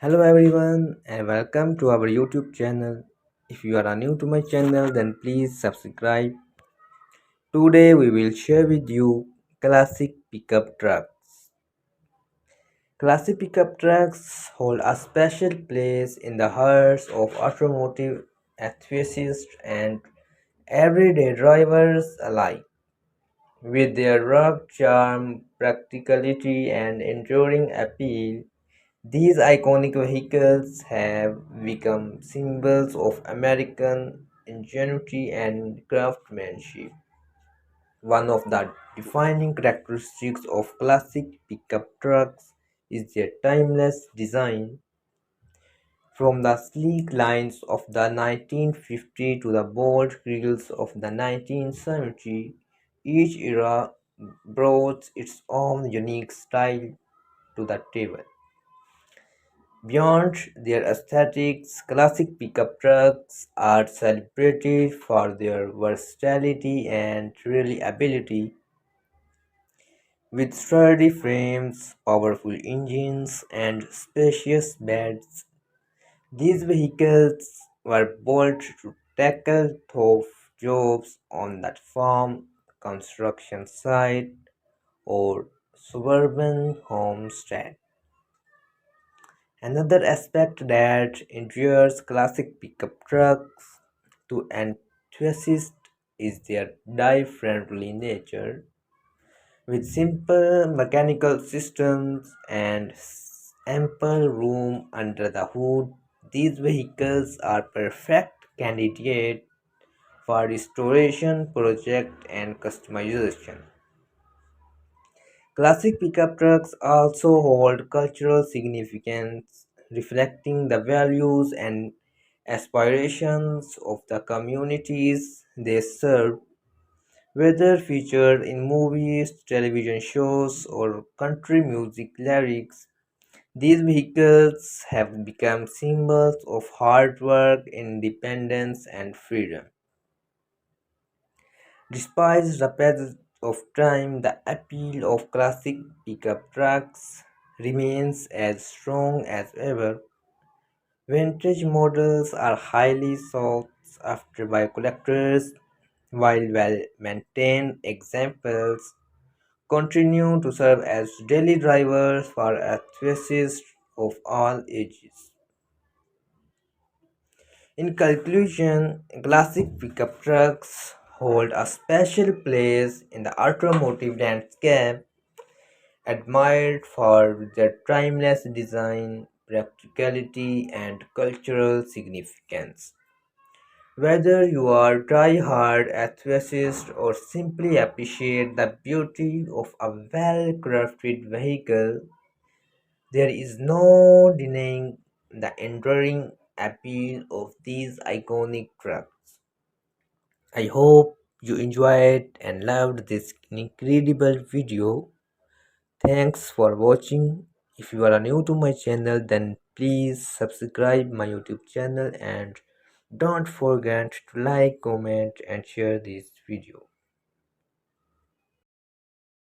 Hello everyone and welcome to our YouTube channel. If you are new to my channel then please subscribe. Today we will share with you classic pickup trucks. Classic pickup trucks hold a special place in the hearts of automotive enthusiasts and everyday drivers alike. With their rugged charm, practicality and enduring appeal, these iconic vehicles have become symbols of American ingenuity and craftsmanship. One of the defining characteristics of classic pickup trucks is their timeless design. From the sleek lines of the 1950 to the bold grills of the 1970, each era brought its own unique style to the table. Beyond their aesthetics, classic pickup trucks are celebrated for their versatility and reliability. With sturdy frames, powerful engines, and spacious beds, these vehicles were built to tackle tough jobs on the farm, construction site, or suburban homestead. Another aspect that endears classic pickup trucks to enthusiasts is their dive-friendly nature. With simple mechanical systems and ample room under the hood, these vehicles are perfect candidates for restoration project and customization. Classic pickup trucks also hold cultural significance, reflecting the values and aspirations of the communities they serve. Whether featured in movies, television shows, or country music lyrics, these vehicles have become symbols of hard work, independence, and freedom. Despite the passage of time, the appeal of classic pickup trucks remains as strong as ever. Vintage models are highly sought after by collectors, while well-maintained examples continue to serve as daily drivers for enthusiasts of all ages. In conclusion, classic pickup trucks hold a special place in the automotive landscape, admired for their timeless design, practicality, and cultural significance. Whether you are die-hard enthusiast or simply appreciate the beauty of a well-crafted vehicle, there is no denying the enduring appeal of these iconic trucks. I hope you enjoyed and loved this incredible video. Thanks for watching. If you are new to my channel, then please subscribe my YouTube channel and don't forget to like, comment and share this video.